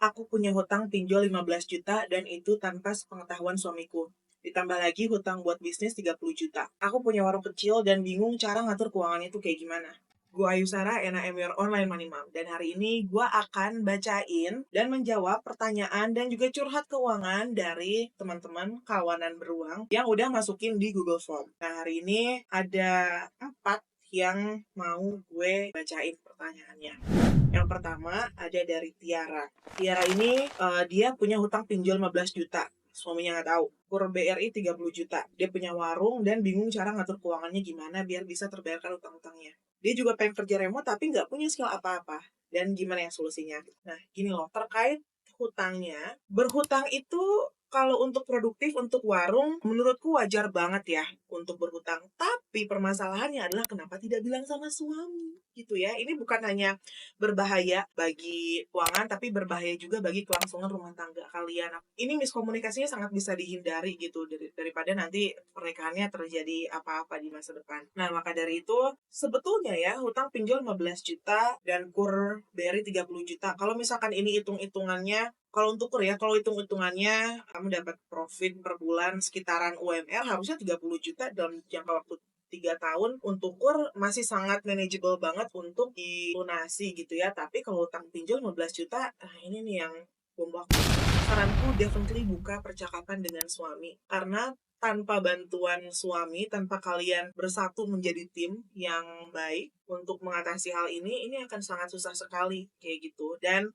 Aku punya hutang pinjol 15 juta dan itu tanpa sepengetahuan suamiku. Ditambah lagi hutang buat bisnis 30 juta. Aku punya warung kecil dan bingung cara ngatur keuangannya itu kayak gimana. Gua Ayu Sarah, NAM Your Online Money Mom. Dan hari ini gua akan bacain dan menjawab pertanyaan dan juga curhat keuangan dari teman-teman kawanan beruang yang udah masukin di Google Form. Nah, hari ini ada 4 yang mau gue bacain pertanyaannya. Yang pertama ada dari Tiara. Tiara ini dia punya hutang pinjol 15 juta. Suaminya nggak tahu. Kur BRI 30 juta. Dia punya warung dan bingung cara ngatur keuangannya gimana biar bisa terbayarkan utang-utangnya. Dia juga pengen kerja remote tapi nggak punya skill apa-apa. Dan gimana ya solusinya? Nah, gini loh, terkait hutangnya, berhutang itu kalau untuk produktif, untuk warung, menurutku wajar banget ya untuk berhutang. Tapi permasalahannya adalah kenapa tidak bilang sama suami, gitu ya. Ini bukan hanya berbahaya bagi keuangan, tapi berbahaya juga bagi kelangsungan rumah tangga kalian. Ini miskomunikasinya sangat bisa dihindari gitu, daripada nanti pernikahannya terjadi apa-apa di masa depan. Nah, maka dari itu, sebetulnya ya, hutang pinjol 15 juta dan kur BRI 30 juta. Kalau misalkan ini hitung-hitungannya, kalau untuk kur ya, kalau hitung-hitungannya kamu dapat profit per bulan sekitaran UMR harusnya 30 juta dalam jangka waktu 3 tahun. Untuk kur masih sangat manageable banget untuk dilunasi gitu ya. Tapi kalau utang pinjol 15 juta, ini nih yang bom waktu. Saranku definitely buka percakapan dengan suami. Karena tanpa bantuan suami, tanpa kalian bersatu menjadi tim yang baik untuk mengatasi hal ini akan sangat susah sekali kayak gitu. Dan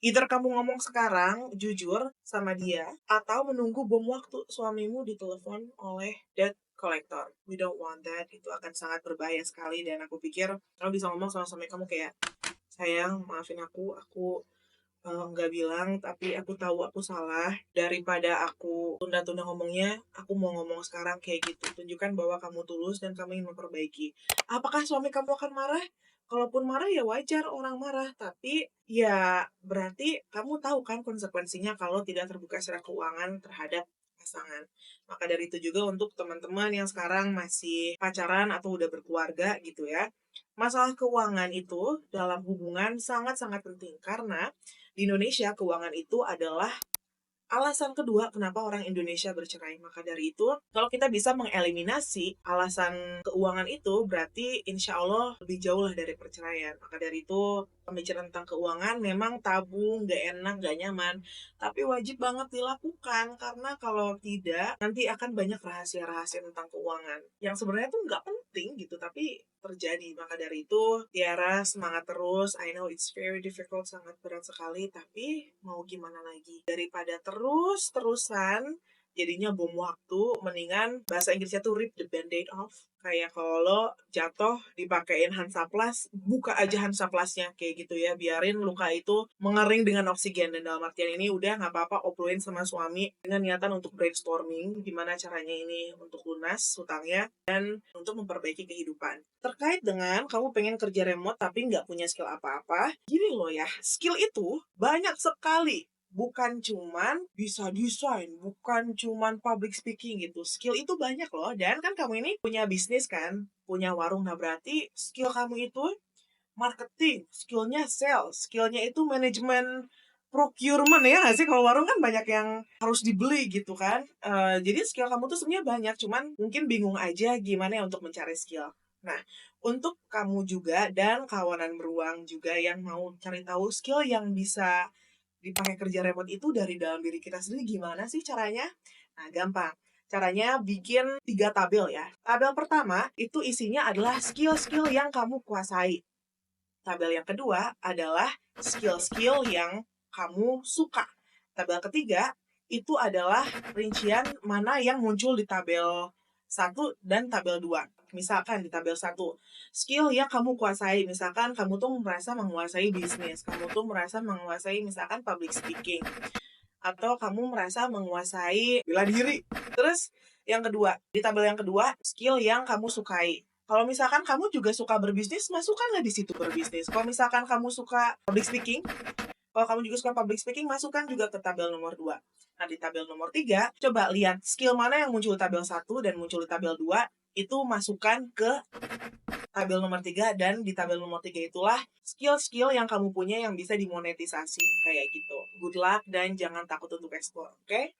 either kamu ngomong sekarang, jujur sama dia, atau menunggu bom waktu suamimu ditelepon oleh debt collector. We don't want that. Itu akan sangat berbahaya sekali. Dan aku pikir kamu bisa ngomong sama suami kamu kayak, sayang, maafin aku nggak bilang, tapi aku tahu aku salah. Daripada aku tunda-tunda ngomongnya, aku mau ngomong sekarang kayak gitu. Tunjukkan bahwa kamu tulus dan kamu ingin memperbaiki. Apakah suami kamu akan marah? Kalaupun marah ya wajar orang marah, tapi ya berarti kamu tahu kan konsekuensinya kalau tidak terbuka secara keuangan terhadap pasangan. Maka dari itu juga untuk teman-teman yang sekarang masih pacaran atau udah berkeluarga gitu ya. Masalah keuangan itu dalam hubungan sangat-sangat penting karena di Indonesia keuangan itu adalah alasan kedua kenapa orang Indonesia bercerai. Maka dari itu, kalau kita bisa mengeliminasi alasan keuangan itu, berarti insya Allah lebih jauh lah dari perceraian. Maka dari itu, pembicaraan tentang keuangan memang tabu, nggak enak, nggak nyaman. Tapi wajib banget dilakukan, karena kalau tidak, nanti akan banyak rahasia-rahasia tentang keuangan. Yang sebenarnya tuh nggak penting gitu, tapi terjadi. Maka dari itu, Tiara semangat terus. I know it's very difficult, sangat berat sekali, tapi mau gimana lagi? Daripada terus-terusan jadinya bom waktu, mendingan bahasa Inggrisnya tuh rip the band-aid off. Kayak kalau lo jatuh dipakein Hansaplast, buka aja Hansaplasnya kayak gitu ya, biarin luka itu mengering dengan oksigen. Dan dalam artian ini udah nggak apa-apa obrolin sama suami dengan niatan untuk brainstorming gimana caranya ini untuk lunas hutangnya dan untuk memperbaiki kehidupan. Terkait dengan kamu pengen kerja remote tapi nggak punya skill apa-apa, gini loh ya, skill itu banyak sekali. Bukan cuman bisa desain, bukan cuman public speaking gitu. Skill itu banyak loh. Dan kan kamu ini punya bisnis kan, punya warung. Nah berarti skill kamu itu marketing, skillnya sales, skillnya itu manajemen procurement ya nggak sih? Kalau warung kan banyak yang harus dibeli gitu kan. Jadi skill kamu tuh sebenarnya banyak, cuman mungkin bingung aja gimana ya untuk mencari skill. Nah, untuk kamu juga dan kawanan beruang juga yang mau cari tahu skill yang bisa dipakai kerja remote itu dari dalam diri kita sendiri gimana sih caranya? Nah, gampang. Caranya bikin 3 tabel ya. Tabel pertama itu isinya adalah skill-skill yang kamu kuasai. Tabel yang kedua adalah skill-skill yang kamu suka. Tabel ketiga itu adalah rincian mana yang muncul di tabel 1 dan tabel 2. Misalkan di tabel 1, skill yang kamu kuasai. Misalkan kamu tuh merasa menguasai bisnis. Kamu tuh merasa menguasai misalkan public speaking. Atau kamu merasa menguasai bela diri. Terus yang kedua, di tabel yang kedua, skill yang kamu sukai. Kalau misalkan kamu juga suka berbisnis, masukkanlah di situ berbisnis. Kalau misalkan kamu suka public speaking, kalau kamu juga suka public speaking, masukkan juga ke tabel nomor 2. Nah, di tabel nomor 3, coba lihat skill mana yang muncul di tabel 1 dan muncul di tabel 2, itu masukkan ke tabel nomor 3, dan di tabel nomor 3 itulah skill-skill yang kamu punya yang bisa dimonetisasi, kayak gitu. Good luck dan jangan takut untuk explore, oke?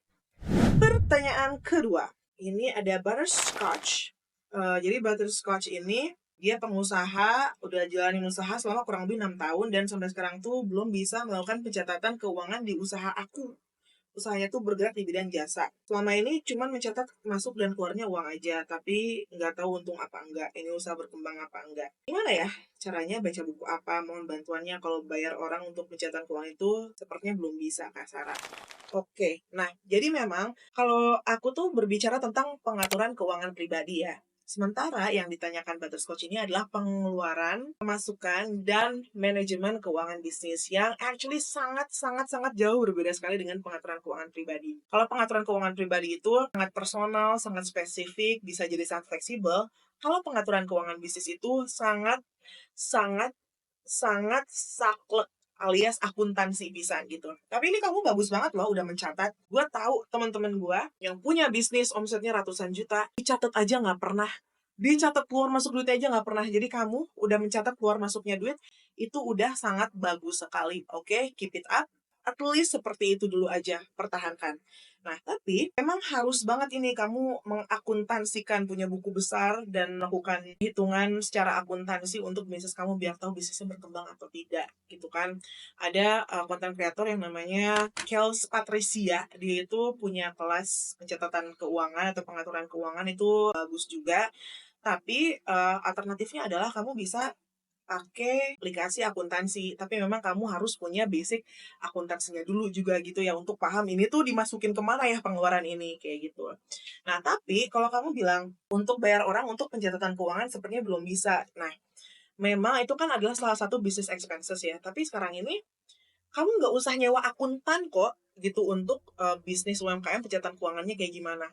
Pertanyaan kedua, ini ada Butterscotch. Jadi Butterscotch ini dia pengusaha, udah jalanin usaha selama kurang lebih 6 tahun dan sampai sekarang tuh belum bisa melakukan pencatatan keuangan di usaha aku. Usahanya tuh bergerak di bidang jasa. Selama ini cuman mencatat masuk dan keluarnya uang aja, tapi nggak tahu untung apa enggak, ini usaha berkembang apa enggak. Gimana ya caranya, baca buku apa, mohon bantuannya, kalau bayar orang untuk pencatatan keuangan itu sepertinya belum bisa, Kak Sarah. Oke, nah jadi memang kalau aku tuh berbicara tentang pengaturan keuangan pribadi ya. Sementara yang ditanyakan Butterscotch ini adalah pengeluaran, pemasukan, dan manajemen keuangan bisnis yang actually sangat jauh berbeda sekali dengan pengaturan keuangan pribadi. Kalau pengaturan keuangan pribadi itu sangat personal, sangat spesifik, bisa jadi sangat fleksibel. Kalau pengaturan keuangan bisnis itu sangat saklek, alias akuntansi bisa gitu. Tapi ini kamu bagus banget loh udah mencatat. Gue tahu teman-teman gue yang punya bisnis omsetnya ratusan juta, dicatat aja nggak pernah. Dicatat keluar masuk duit aja nggak pernah. Jadi kamu udah mencatat keluar masuknya duit, itu udah sangat bagus sekali. Oke, keep it up. At least seperti itu dulu aja, pertahankan. Nah, tapi memang harus banget ini kamu mengakuntansikan, punya buku besar dan melakukan hitungan secara akuntansi untuk bisnis kamu biar tahu bisnisnya berkembang atau tidak, gitu kan. Ada content creator yang namanya Kels Patricia, dia itu punya kelas pencatatan keuangan atau pengaturan keuangan itu bagus juga. Tapi alternatifnya adalah kamu bisa pakai aplikasi akuntansi, tapi memang kamu harus punya basic akuntansinya dulu juga gitu ya untuk paham ini tuh dimasukin kemana ya pengeluaran ini kayak gitu. Nah tapi kalau kamu bilang untuk bayar orang untuk pencatatan keuangan sepertinya belum bisa. Nah memang itu kan adalah salah satu business expenses ya. Tapi sekarang ini kamu nggak usah nyewa akuntan kok gitu untuk bisnis UMKM pencatatan keuangannya kayak gimana.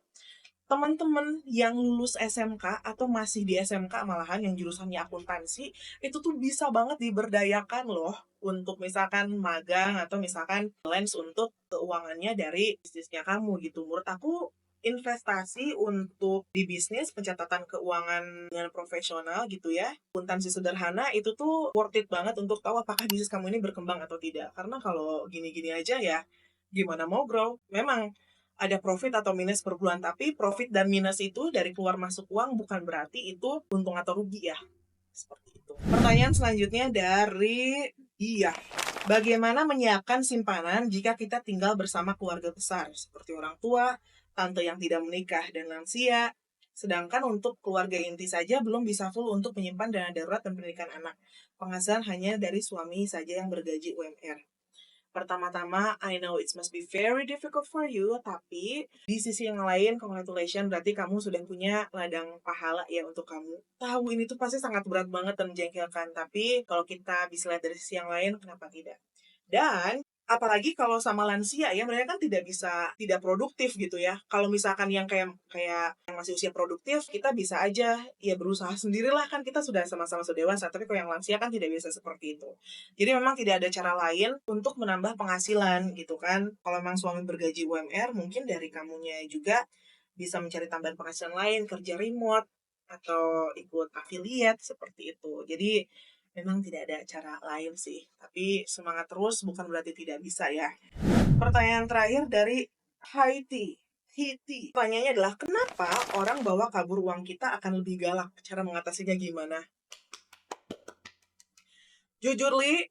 Teman-teman yang lulus SMK atau masih di SMK malahan yang jurusannya akuntansi, itu tuh bisa banget diberdayakan loh untuk misalkan magang atau misalkan freelance untuk keuangannya dari bisnisnya kamu gitu. Menurut aku investasi untuk di bisnis pencatatan keuangan dengan profesional gitu ya, akuntansi sederhana itu tuh worth it banget untuk tahu apakah bisnis kamu ini berkembang atau tidak. Karena kalau gini-gini aja ya gimana mau grow. Memang ada profit atau minus per bulan, tapi profit dan minus itu dari keluar masuk uang bukan berarti itu untung atau rugi ya. Seperti itu. Pertanyaan selanjutnya dari dia. Bagaimana menyiapkan simpanan jika kita tinggal bersama keluarga besar seperti orang tua, tante yang tidak menikah, dan lansia? Sedangkan untuk keluarga inti saja belum bisa full untuk menyimpan dana darurat dan pendidikan anak. Penghasilan hanya dari suami saja yang bergaji UMR. Pertama-tama, I know it must be very difficult for you, tapi di sisi yang lain, congratulations, berarti kamu sudah punya ladang pahala ya untuk kamu. Tahu ini tuh pasti sangat berat banget dan menjengkelkan, tapi kalau kita bisa lihat dari sisi yang lain, kenapa tidak? Dan apalagi kalau sama lansia ya, mereka kan tidak produktif gitu ya. Kalau misalkan yang kayak yang masih usia produktif, kita bisa aja ya berusaha sendirilah, kan kita sudah sama-sama sudah dewasa. Tapi kalau yang lansia kan tidak bisa seperti itu. Jadi memang tidak ada cara lain untuk menambah penghasilan gitu kan. Kalau memang suami bergaji UMR, mungkin dari kamunya juga bisa mencari tambahan penghasilan lain, kerja remote atau ikut affiliate seperti itu. Jadi memang tidak ada cara lain sih. Tapi semangat terus bukan berarti tidak bisa ya. Pertanyaan terakhir dari Haiti. Haiti. Pertanyaannya adalah, kenapa orang bawa kabur uang kita akan lebih galak? Cara mengatasinya gimana? Jujur Li,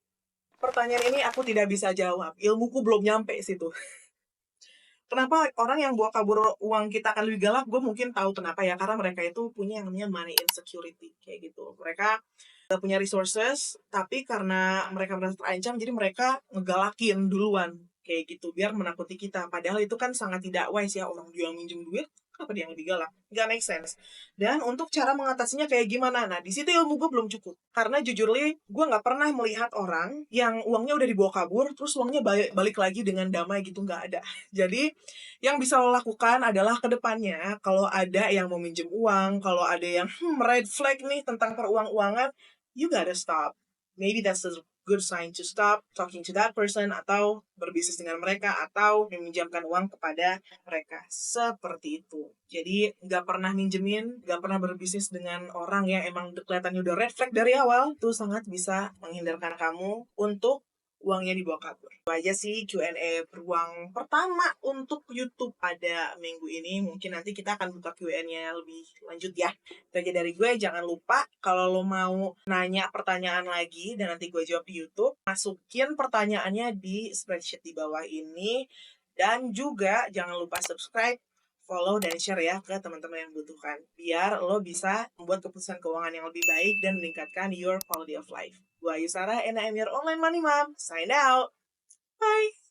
pertanyaan ini aku tidak bisa jawab. Ilmuku belum nyampe situ. Kenapa orang yang bawa kabur uang kita akan lebih galak? Gue mungkin tahu kenapa ya. Karena mereka itu punya yang namanya money insecurity. Kayak gitu. Mereka gak punya resources, tapi karena mereka merasa terancam, jadi mereka ngegalakin duluan. Kayak gitu, biar menakuti kita. Padahal itu kan sangat tidak wise ya. Orang dia yang minjem duit, kenapa dia yang lebih galak? Gak make sense. Dan untuk cara mengatasinya kayak gimana? Nah, di situ ilmu gue belum cukup. Karena jujur Li, gue gak pernah melihat orang yang uangnya udah dibawa kabur, terus uangnya balik lagi dengan damai gitu. Gak ada. Jadi, yang bisa lo lakukan adalah ke depannya, kalau ada yang mau minjem uang, kalau ada yang red flag nih tentang peruang-uangan, you gotta stop. Maybe that's the good sign to stop talking to that person, atau berbisnis dengan mereka, atau meminjamkan uang kepada mereka. Seperti itu. Jadi nggak pernah minjemin, nggak pernah berbisnis dengan orang yang emang kelihatannya udah red flag dari awal, itu sangat bisa menghindarkan kamu untuk uangnya dibawa kabur. Itu aja sih Q&A beruang pertama untuk YouTube pada minggu ini. Mungkin nanti kita akan buka Q&A-nya lebih lanjut ya. Itu aja dari gue. Jangan lupa kalau lo mau nanya pertanyaan lagi dan nanti gue jawab di YouTube, masukin pertanyaannya di spreadsheet di bawah ini. Dan juga jangan lupa subscribe, follow, dan share ya ke teman-teman yang butuhkan. Biar lo bisa membuat keputusan keuangan yang lebih baik dan meningkatkan your quality of life. Gue Ayu Sarah, and I'm your online money mom. Sign out. Bye.